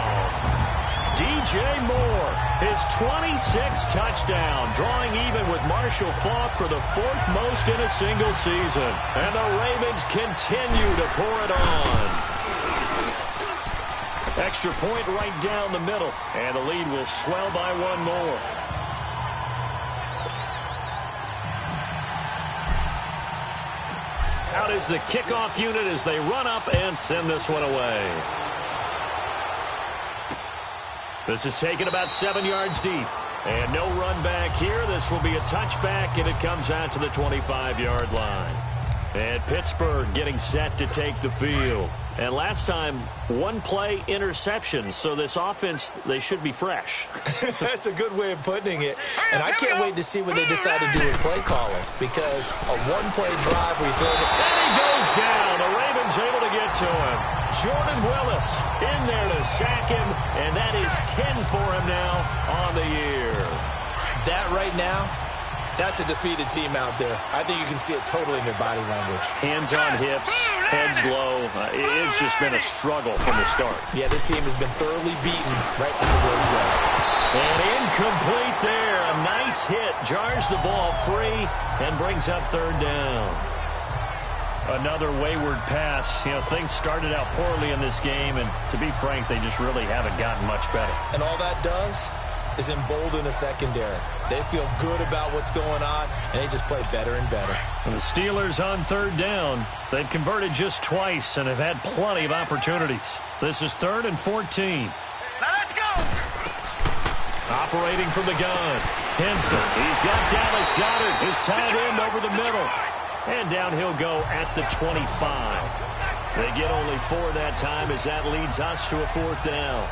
DJ Moore, his 26th touchdown, drawing even with Marshall Faulk for the 4th most in a single season. And the Ravens continue to pour it on. Extra point right down the middle, and the lead will swell by 1 more. Out is the kickoff unit as they run up and send this one away. This is taken about 7 yards deep. And no run back here. This will be a touchback, and it comes out to the 25-yard line. And Pittsburgh getting set to take the field. And last time, 1-play interception. So this offense, they should be fresh. That's a good way of putting it. And I can't wait to see what they decide to do with play calling. Because a 1-play drive where you throw it. And he goes down. The Ravens able to get to him. Jordan Willis in there to sack him. And that is 10 for him now on the year. That right now, that's a defeated team out there. I think you can see it totally in their body language. Hands on hips, heads low. It's just been a struggle from the start. Yeah, this team has been thoroughly beaten right from the word go. And incomplete there. A nice hit. Jars the ball free and brings up 3rd down. Another wayward pass. You know, things started out poorly in this game, and to be frank, they just really haven't gotten much better. And all that does is embolden a secondary. They feel good about what's going on, and they just play better and better. And the Steelers on 3rd down. They've converted just twice and have had plenty of opportunities. This is 3rd and 14. Now let's go! Operating from the gun. Henson. He's got Dallas Goedert, his tight end over the middle. And down he'll go at the 25. They get only 4 that time as that leads us to a 4th down.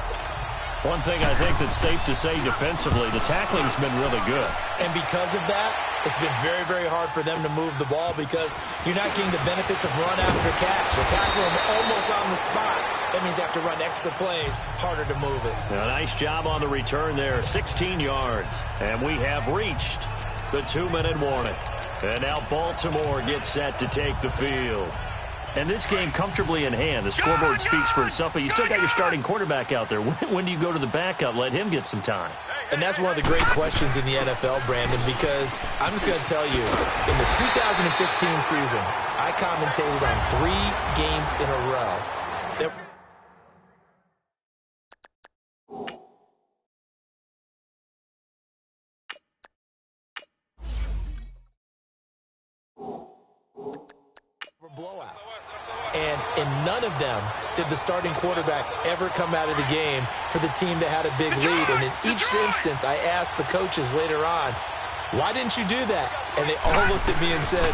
One thing I think that's safe to say defensively, the tackling's been really good. And because of that, it's been very, very hard for them to move the ball because you're not getting the benefits of run after catch. You're tackling them almost on the spot. That means you have to run extra plays, harder to move it. A nice job on the return there, 16 yards. And we have reached the 2-minute warning. And now Baltimore gets set to take the field. And this game comfortably in hand. The scoreboard speaks for itself, but you still got your starting quarterback out there. When do you go to the backup? Let him get some time. And that's one of the great questions in the NFL, Brandon, because I'm just going to tell you, in the 2015 season, I commentated on 3 games in a row. Blowouts. And in none of them did the starting quarterback ever come out of the game for the team that had a big lead. And in each instance, I asked the coaches later on, why didn't you do that? and they all looked at me and said,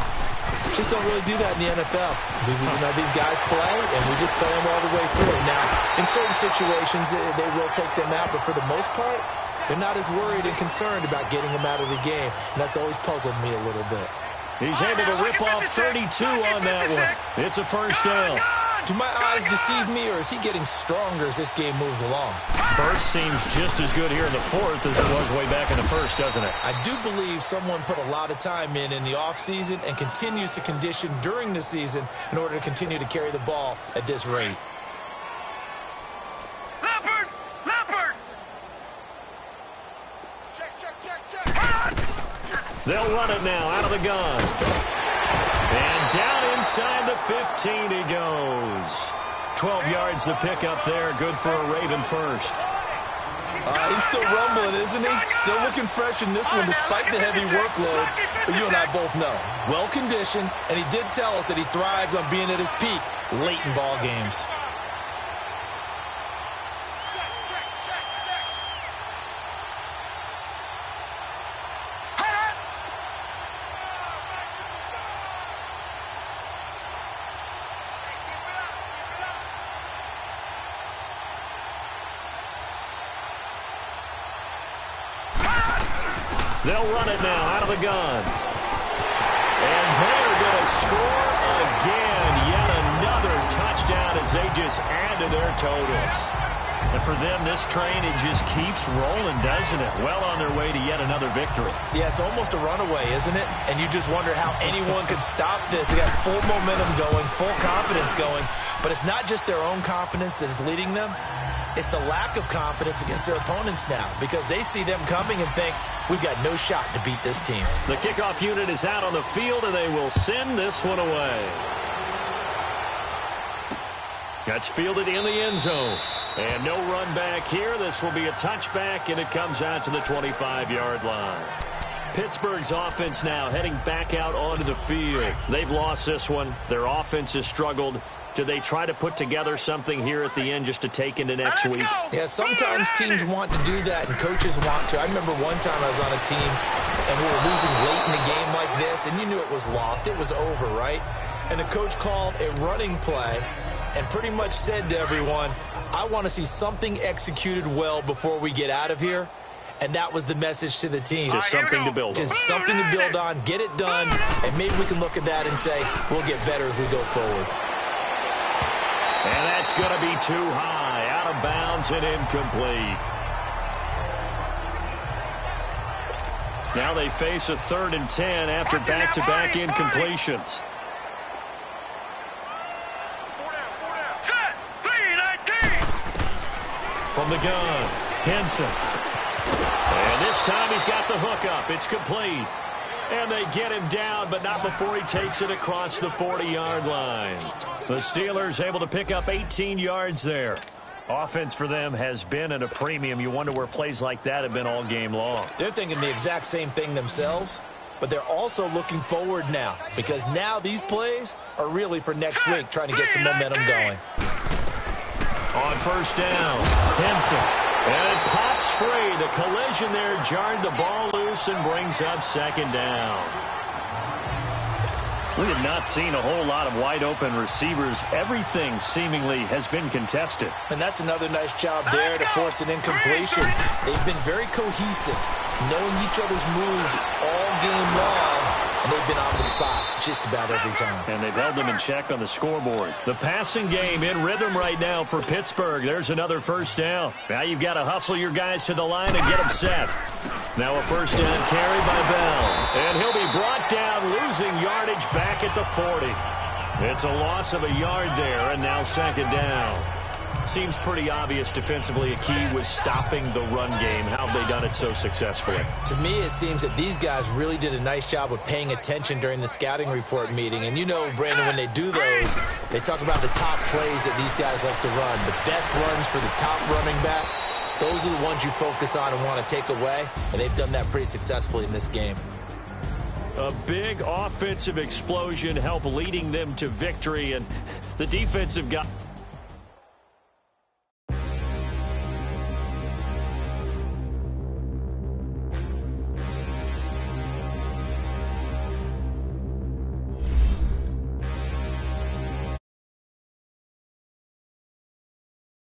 just don't really do that in the NFL. These guys play, and we just play them all the way through. Now, in certain situations, they will take them out, but for the most part, they're not as worried and concerned about getting them out of the game, and that's always puzzled me a little bit. He's able to rip off 32 on that one. It's a first down. Do my eyes deceive me, or is he getting stronger as this game moves along? Burst seems just as good here in the fourth as it was way back in the first, doesn't it? I do believe someone put a lot of time in the offseason and continues to condition during the season in order to continue to carry the ball at this rate. Leopard! Leopard! They'll run it now out of the gun. And down inside the 15 he goes. 12 yards the pickup there. Good for a Raven first. He's still rumbling, isn't he? Still looking fresh in this one despite the heavy workload. But you and I both know. Well-conditioned, and he did tell us that he thrives on being at his peak late in ball games. They'll run it now out of the gun. And they're going to score again. Yet another touchdown as they just add to their totals. And for them, this train, it just keeps rolling, doesn't it? Well on their way to yet another victory. Yeah, it's almost a runaway, isn't it? And you just wonder how anyone could stop this. They got full momentum going, full confidence going. But it's not just their own confidence that is leading them. It's the lack of confidence against their opponents now because they see them coming and think, we've got no shot to beat this team. The kickoff unit is out on the field, and they will send this one away. That's fielded in the end zone. And no run back here. This will be a touchback, and it comes out to the 25-yard line. Pittsburgh's offense now heading back out onto the field. They've lost this one. Their offense has struggled. Do they try to put together something here at the end just to take into next week? Yeah, sometimes teams want to do that and coaches want to. I remember one time I was on a team and we were losing late in a game like this, and you knew it was lost. It was over, right? And the coach called a running play and pretty much said to everyone, I want to see something executed well before we get out of here. And that was the message to the team. Just something to build on. Just something to build on, get it done, and maybe we can look at that and say, we'll get better as we go forward. And that's going to be too high, out of bounds and incomplete. Now they face a 3rd and 10 after back-to-back incompletions. Set! 3-19! From the gun, Henson. And this time he's got the hook up. It's complete. And they get him down, but not before he takes it across the 40-yard line. The Steelers able to pick up 18 yards there. Offense for them has been at a premium. You wonder where plays like that have been all game long. They're thinking the exact same thing themselves, but they're also looking forward now because now these plays are really for next week, trying to get some momentum going. On first down, Henson. And it pops free. The collision there jarred the ball loose and brings up 2nd down. We have not seen a whole lot of wide-open receivers. Everything seemingly has been contested. And that's another nice job there to force an incompletion. They've been very cohesive, knowing each other's moves all game long, and they've been on the spot just about every time. And they've held them in check on the scoreboard. The passing game in rhythm right now for Pittsburgh. There's another first down. Now you've got to hustle your guys to the line and get them set. Now a first down carry by Bell. And he'll be brought down, losing yardage back at the 40. It's a loss of a yard there, and now 2nd down. Seems pretty obvious defensively a key was stopping the run game. How have they done it so successfully? To me, it seems that these guys really did a nice job of paying attention during the scouting report meeting. And you know, Brandon, when they do those, they talk about the top plays that these guys like to run. The best runs for the top running back. Those are the ones you focus on and want to take away, and they've done that pretty successfully in this game. A big offensive explosion helped leading them to victory, and the defensive guy